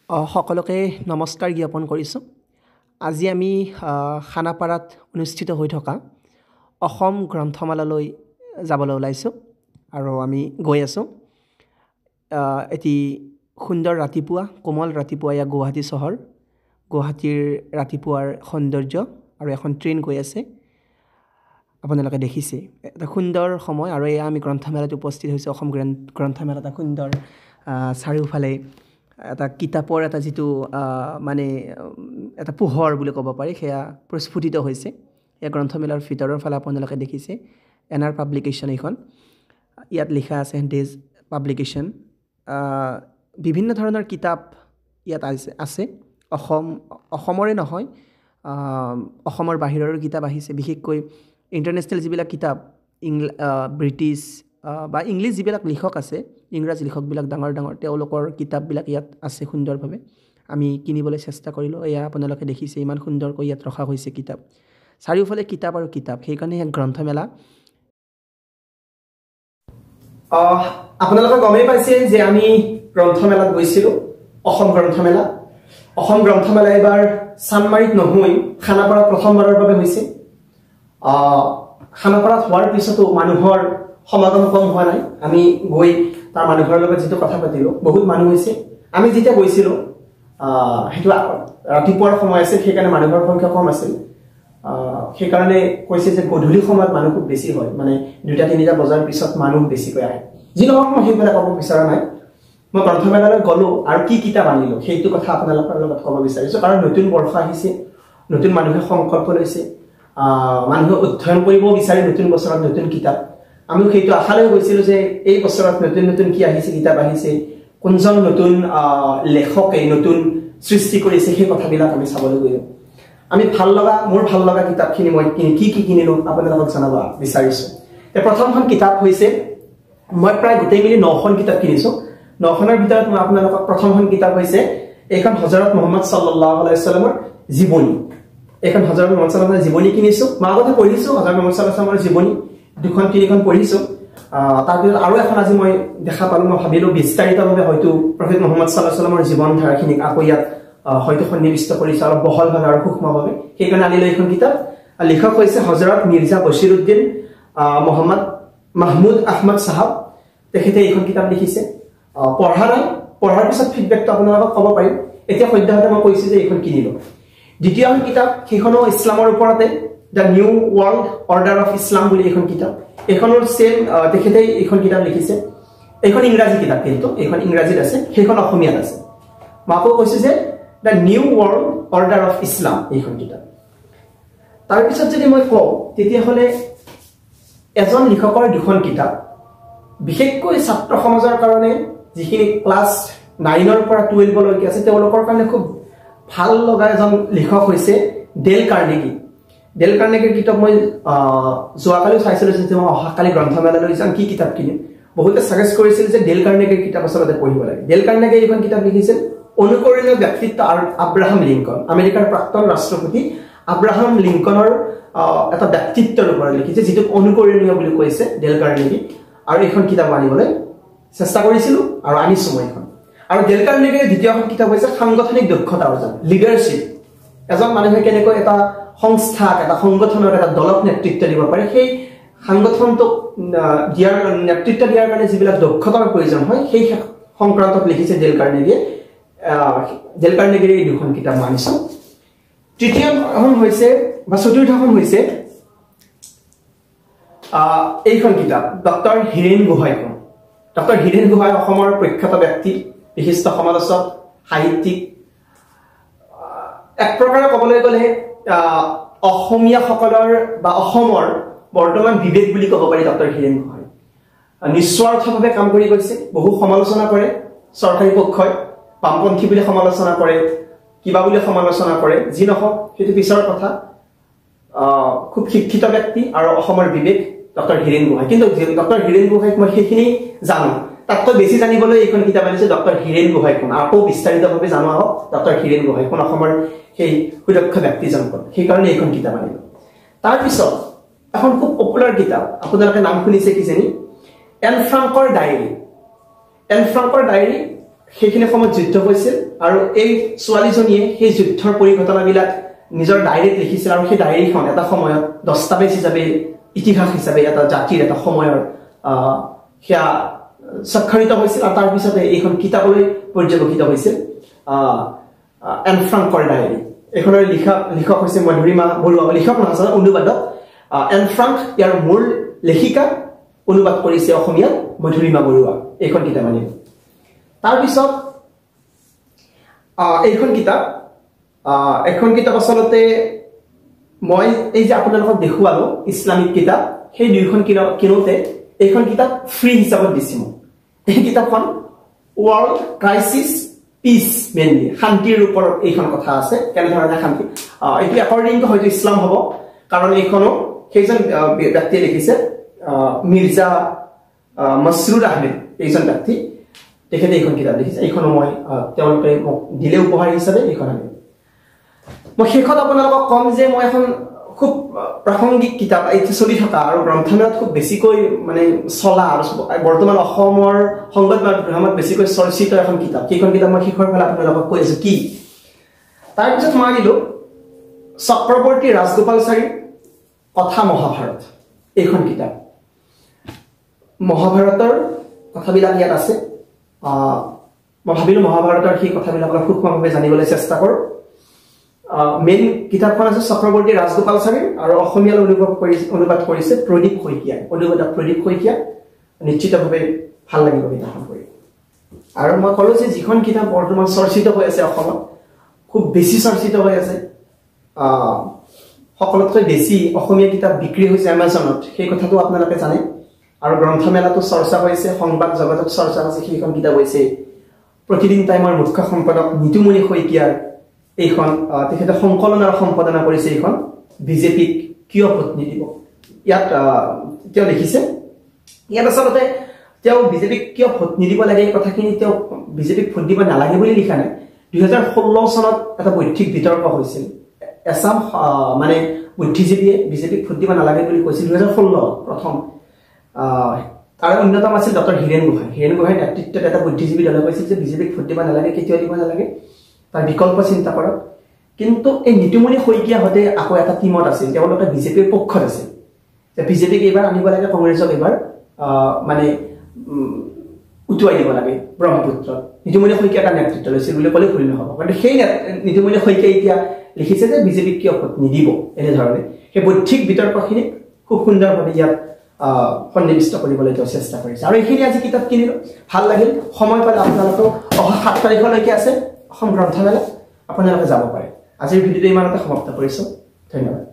সকলোকে নমস্কাৰ জ্ঞাপন কৰিছোঁ। আজি আমি খানাপাৰাত অনুষ্ঠিত হৈ থকা অসম গ্ৰন্থমেলালৈ যাবলৈ ওলাইছোঁ আৰু আমি গৈ আছোঁ। এটি সুন্দৰ ৰাতিপুৱা, কোমল ৰাতিপুৱা এয়া গুৱাহাটী চহৰ। গুৱাহাটীৰ ৰাতিপুৱাৰ সৌন্দৰ্য আৰু এখন ট্ৰেইন গৈ আছে, আপোনালোকে দেখিছে। এটা সুন্দৰ সময় আৰু এয়া আমি গ্ৰন্থমেলাত উপস্থিত হৈছোঁ। অসম গ্ৰন্থমেলা এটা সুন্দৰ চাৰিওফালে এটা কিতাপৰ এটা যিটো মানে এটা পোহৰ বুলি ক'ব পাৰি, সেয়া প্ৰস্ফুটিত হৈছে। এই গ্ৰন্থমেলাৰ ভিতৰৰ ফালে আপোনালোকে দেখিছে এনাৰ পাব্লিকেশ্যন এইখন। ইয়াত লিখা আছে ডেজ পাব্লিকেশ্যন। বিভিন্ন ধৰণৰ কিতাপ ইয়াত আছে। অসমৰে নহয়, অসমৰ বাহিৰৰো কিতাপ আহিছে। বিশেষকৈ ইণ্টাৰনেশ্যনেল যিবিলাক কিতাপ, ব্ৰিটিছ বা ইংলিছ যিবিলাক লিখক আছে, ইংৰাজী লিখকবিলাক ডাঙৰ ডাঙৰ, তেওঁলোকৰ কিতাপবিলাক ইয়াত আছে সুন্দৰভাৱে। আমি কিনিবলৈ চেষ্টা কৰিলোঁ। এয়া আপোনালোকে দেখিছে ইমান সুন্দৰকৈ ইয়াত ৰখা হৈছে কিতাপ। চাৰিওফালে কিতাপ আৰু কিতাপ, সেইকাৰণে এক গ্ৰন্থমেলা। আপোনালোকে গমেই পাইছে যে আমি গ্ৰন্থমেলাত গৈছিলোঁ, অসম গ্ৰন্থমেলা। অসম গ্ৰন্থমেলা এইবাৰ চানমাৰীত নহৈ খানাপাৰাত প্ৰথমবাৰৰ বাবে হৈছে। খানাপাৰাত হোৱাৰ পিছতো মানুহৰ সমাগম কম হোৱা নাই। আমি গৈ তাৰ মানুহৰ লগত যিটো কথা পাতিলোঁ, বহুত মানুহ হৈছে। আমি যেতিয়া গৈছিলোঁ সেইটো ৰাতিপুৱাৰ সময় আছিল, সেইকাৰণে মানুহৰ সংখ্যা কম আছিল। সেইকাৰণে কৈছে যে গধূলি সময়ত মানুহ খুব বেছি হয়, মানে 2-3 বজাৰ পিছত মানুহ বেছিকৈ আহে। যি নহওক, মই সেইবিলাক ক'ব বিচৰা নাই। মই গ্ৰন্থমেলালৈ গ'লোঁ আৰু কি কিতাপ আনিলোঁ সেইটো কথা আপোনালোকৰ লগত ক'ব বিচাৰিছোঁ। কাৰণ নতুন বৰ্ষ আহিছে, নতুন মানুহে সংকল্প লৈছে, মানুহে অধ্যয়ন কৰিব বিচাৰে নতুন বছৰত নতুন কিতাপ। আমিও সেইটো আশা লৈ গৈছিলোঁ যে এই বছৰত নতুন নতুন কি আহিছে, কিতাপ আহিছে, কোনজন নতুন লেখকে নতুন সৃষ্টি কৰিছে, সেই কথাবিলাক আমি চাবলৈ গৈ মোৰ ভাল লগা কিতাপখিনি মই কি কিনিলোঁ আপোনালোকক জনাব বিচাৰিছোঁ। প্ৰথমখন কিতাপ হৈছে, মই প্ৰায় গোটেই মিলি 9খন কিতাপ কিনিছোঁ। 9খনৰ ভিতৰত মই আপোনালোকক প্ৰথমখন কিতাপ হৈছে এইখন হজৰত মুহাম্মদ সাল্লাল্লাহু আলাইহি ওয়াসাল্লামৰ জীৱনী। এইখন হজৰত মুহাম্মদ সাল্লাল্লাহু আলাইহি জীৱনী কিনিছোঁ। মই আগতে পঢ়িছোঁ হজৰত মুহাম্মদ সাল্লাল্লাহু আলাইহি ওয়াসাল্লামৰ জীৱনী 2-3খন পঢ়িছোঁ। তাৰপিছত আৰু এখন আজি মই দেখা পালোঁ। মই ভাবিলোঁ বিস্তাৰিতভাৱে হয়তো প্ৰফেট মুহাম্মদ সাল্লাল্লাহু আলাইহি ওয়াসাল্লামৰ জীৱন ধাৰাখিনিক আকৌ ইয়াত হয়তো সন্নিৱিষ্ট কৰিছে অলপ বহলভাৱে আৰু সূক্ষ্মভাৱে। সেইকাৰণে আনিলোঁ এইখন কিতাপ। লিখক হৈছে হজৰত মিৰ্জা বছিৰুদ্দিন মোহাম্মদ মাহমুদ আহমদ চাহাব। তেখেতে এইখন কিতাপ লিখিছে। পঢ়া নাই, পঢ়াৰ পিছত ফিডবেকটো আপোনালোকক ক'ব পাৰিম। এতিয়া সদ্যহতে মই কৈছোঁ যে এইখন কিনিলোঁ। দ্বিতীয়খন কিতাপ, সেইখনো ইছলামৰ ওপৰতে, the new world order of Islam বুলি এইখন কিতাপ। এইখনৰ চেম তেখেতে এইখন কিতাপ লিখিছে। এইখন ইংৰাজী কিতাপ, কিন্তু এইখন ইংৰাজীত আছে, সেইখন অসমীয়াত আছে। মই আকৌ কৈছোঁ যে the new world order of Islam এইখন কিতাপ। তাৰপিছত যদি মই কওঁ, তেতিয়াহ'লে এজন লিখকৰ 2খন কিতাপ, বিশেষকৈ ছাত্ৰ সমাজৰ কাৰণে, যিখিনি ক্লাছ 9ৰ পৰা 12লৈকে আছে, তেওঁলোকৰ কাৰণে খুব ভাল লগা এজন লিখক হৈছে ডেল কাৰ্নেগী। ডেল কাৰ্নেগীৰ কিতাপ মই যোৱাকালি চাইছিলোঁ যে মই অহাকালি গ্ৰন্থমেলালৈ যাম, কি কিতাপ কিনিম। বহুতে ছাজেষ্ট কৰিছিল যে ডেল কাৰ্নেগীৰ কিতাপ আচলতে পঢ়িব লাগে। ডেল কাৰ্নেগীয়ে এইখন কিতাপ লিখিছিল অনুকৰণীয় ব্যক্তিত্ব আব্ৰাহাম লিংকন, আমেৰিকাৰ প্ৰাক্তন ৰাষ্ট্ৰপতি আব্ৰাহাম লিংকনৰ এটা ব্যক্তিত্বৰ ওপৰত লিখিছে, যিটোক অনুকৰণীয় বুলি কৈছে ডেল কাৰ্নেগী। আৰু এইখন কিতাপ আনিবলৈ চেষ্টা কৰিছিলোঁ আৰু আনিছোঁ মই এইখন। আৰু ডেল কাৰ্নেগীৰ দ্বিতীয়খন কিতাপ হৈছে সাংগঠনিক দক্ষতা অৰ্জন, লিডাৰশ্বিপ। এজন মানুহে কেনেকৈ এটা সংস্থাক, এটা সংগঠনৰ, এটা দলক নেতৃত্ব দিব পাৰে, সেই সাংগঠনটোক নেতৃত্ব দিয়াৰ কাৰণে যিবিলাক দক্ষতাৰ প্ৰয়োজন হয়, সেই সংক্ৰান্তত লিখিছে ডেল কাৰ্নেগীয়ে। ডেল কাৰ্নেগীৰ এই 2খন কিতাপ মই আনিছোঁ। তৃতীয়খন হৈছে বা চতুৰ্থখন হৈছে এইখন কিতাপ, ডক্টৰ হীৰেণ গোহাঁইখন। ডক্টৰ হীৰেণ গোহাঁই অসমৰ প্ৰখ্যাত ব্যক্তি, বিশিষ্ট সমালোচক, সাহিত্যিক। এক প্ৰকাৰে ক'বলৈ গ'লে অসমীয়াসকলৰ বা অসমৰ বৰ্তমান বিবেক বুলি ক'ব পাৰি ডক্টৰ হীৰেণ গোহাঁই। নিস্বাৰ্থভাৱে কাম কৰি গৈছে। বহু সমালোচনা কৰে চৰকাৰী পক্ষই, বামপন্থী বুলি সমালোচনা কৰে, কিবা বুলি সমালোচনা কৰে। যি নহওক, সেইটো পিছৰ কথা। খুব শিক্ষিত ব্যক্তি আৰু অসমৰ বিবেক ডক্টৰ হীৰেণ গোহাঁই। কিন্তু ডক্টৰ হীৰেণ গোহাঁইক মই সেইখিনি জানো, তাতকৈ বেছি জানিবলৈ এইখন কিতাপ আনিছে ডক্টৰ হীৰেণ গোহাঁই কোন। আকৌ বিস্তাৰিতভাৱে জনোৱা হওক ডক্টৰ হীৰেণ গোহাঁই কোন, অসমৰ সেই সুদক্ষ ব্যক্তিজন কোন। সেইকাৰণে এইখন কিতাপ আনিলোঁ। তাৰপিছত এখন খুব পপুলাৰ কিতাপ, আপোনালোকে নাম শুনিছে কিজানি, এন ফ্ৰাংকৰ ডায়েৰী। এন ফ্ৰাংকৰ ডায়েৰী সেইখিনি সময়ত যুদ্ধ হৈছিল আৰু এই ছোৱালীজনীয়ে সেই যুদ্ধৰ পৰিঘটনাবিলাক নিজৰ ডায়েৰীত লিখিছিল আৰু সেই ডায়েৰীখন এটা সময়ত দস্তাবেজ হিচাপে ইতিহাস হিচাপে এটা জাতিৰ এটা সময়ৰ সেয়া স্বাক্ষৰিত হৈছিল আৰু তাৰ পিছতে এইখন কিতাপলৈ পৰ্যবেক্ষিত হৈছিল এন ফ্ৰাংকৰ ডায়েৰী এইখনৰ লিখক হৈছে মধুৰিমা বৰুৱা লিখক নহয় অনুবাদক এন ফ্ৰাংক ইয়াৰ মূল লেখিকা অনুবাদ কৰিছে অসমীয়াত মধুৰিমা বৰুৱা এইখন কিতাপ আনিব তাৰ পিছত এইখন কিতাপ আচলতে মই এই যে আপোনালোকক দেখুৱালো ইছলামিক কিতাপ সেই দুইখন কিনোতে এইখন কিতাপ ফ্ৰী হিচাপত দিছি মই এই কিতাপখন ৱৰ্ল্ড ক্ৰাইচিছ পিচ মেইনলি শান্তিৰ ওপৰত এইখন কথা আছে কেনেধৰণে শান্তি এইটো একৰ্ডিং টু হয়তো ইছলাম হ'ব কাৰণ এইখনো সেইজন ব্যক্তিয়ে লিখিছে মিৰ্জা মছৰুৰ আহমেদ এইজন ব্যক্তি তেখেতে এইখন কিতাপ লিখিছে এইখনো মই তেওঁলোকে মোক দিলে উপহাৰ হিচাপে এইখন আনিম মই শেষত আপোনালোকক কম যে মই এখন খুব প্ৰাসংগিক কিতাপ এতিয়া চলি থকা আৰু গ্ৰন্থমেলাত খুব বেছিকৈ মানে চলা আৰু বৰ্তমান অসমৰ সংবাদ মাধ্যমত বেছিকৈ চৰ্চিত এখন কিতাপ সেইখন কিতাপ মই শেষৰ ফালে আপোনালোকক কৈ আছো কি তাৰপিছত মই আনিলো চক্ৰৱৰ্তী ৰাজগোপালচাৰীৰ কথা মহাভাৰত এইখন কিতাপ মহাভাৰতৰ কথাবিলাক ইয়াত আছে মই ভাবিলো মহাভাৰতৰ সেই কথাবিলাক অলপ সূক্ষ্মভাৱে জানিবলৈ চেষ্টা কৰোঁ মেইন কিতাপখন আছে চক্ৰৱৰ্তী ৰাজগোপালচাৰীৰ আৰু অসমীয়ালৈ অনুবাদ কৰিছে প্ৰদীপ শইকীয়া অনুবাদক প্ৰদীপ শইকীয়া নিশ্চিতভাৱে ভাল লাগিব কিতাপখন পঢ়ি আৰু মই ক'লো যে যিখন কিতাপ বৰ্তমান চৰ্চিত হৈ আছে অসমত খুব বেছি চৰ্চিত হৈ আছে সকলোতকৈ বেছি অসমীয়া কিতাপ বিক্ৰী হৈছে এমাজনত সেই কথাটো আপোনালোকে জানে আৰু গ্ৰন্থমেলাটো চৰ্চা হৈছে সংবাদ জগতত চৰ্চা হৈছে সেইখন কিতাপ হৈছে প্ৰতিদিন টাইমৰ মুখ্য সম্পাদক নিতুমণি শইকীয়াৰ এইখন তেখেতে সংকলন আৰু সম্পাদনা কৰিছে এইখন বিজেপিক কিয় ভোট নিদিব ইয়াত তেওঁ লিখিছে ইয়াত আচলতে তেওঁ বিজেপিক কিয় ভোট নিদিব লাগে এই কথাখিনি তেওঁ বিজেপিক ভোট দিব নালাগে বুলি লিখা নাই 2016 চনত এটা বৈঠক বিতৰ্ক হৈছিল এছাম মানে বুদ্ধিজীৱীয়ে বিজেপিক ভোট দিব নালাগে বুলি কৈছিল 2016 প্ৰথম তাৰ অন্যতম আছিল ডক্টৰ হীৰেণ গোহাঁই নেতৃত্বত এটা বুদ্ধিজীৱী দলে কৈছিল যে বিজেপিক ভোট দিব নালাগে কেতিয়াও দিব নালাগে তাৰ বিকল্প চিন্তা কৰক কিন্তু এই নিতুমণি শইকীয়াহঁতে আকৌ এটা টিমত আছিল তেওঁলোকে বিজেপিৰ পক্ষত আছিল যে বিজেপিক এইবাৰ আনিব লাগে কংগ্ৰেছক এইবাৰ মানে উটুৱাই দিব লাগে ব্ৰহ্মপুত্ৰত নিতুমণি শইকীয়া তাৰ নেতৃত্ব লৈছিল বুলি ক'লে ভুল নহ'ব কিন্তু সেই নিতুমণি শইকীয়া এতিয়া লিখিছে যে বিজেপিক কিয় ভোট নিদিব এনেধৰণে সেই বৌদ্ধিক বিতৰ্কখিনি খুব সুন্দৰভাৱে ইয়াত সন্নিৱিষ্ট কৰিবলৈ তেওঁ চেষ্টা কৰিছে আৰু এইখিনি আজি কিতাপ কিনিলো ভাল লাগিল সময় পালে আপোনালোকক অহা 7 তাৰিখলৈকে আছে অসম গ্ৰন্থমেলা আপোনালোকে যাব পাৰে আজিৰ ভিডিঅ'টো ইমানতে সমাপ্ত কৰিছো ধন্যবাদ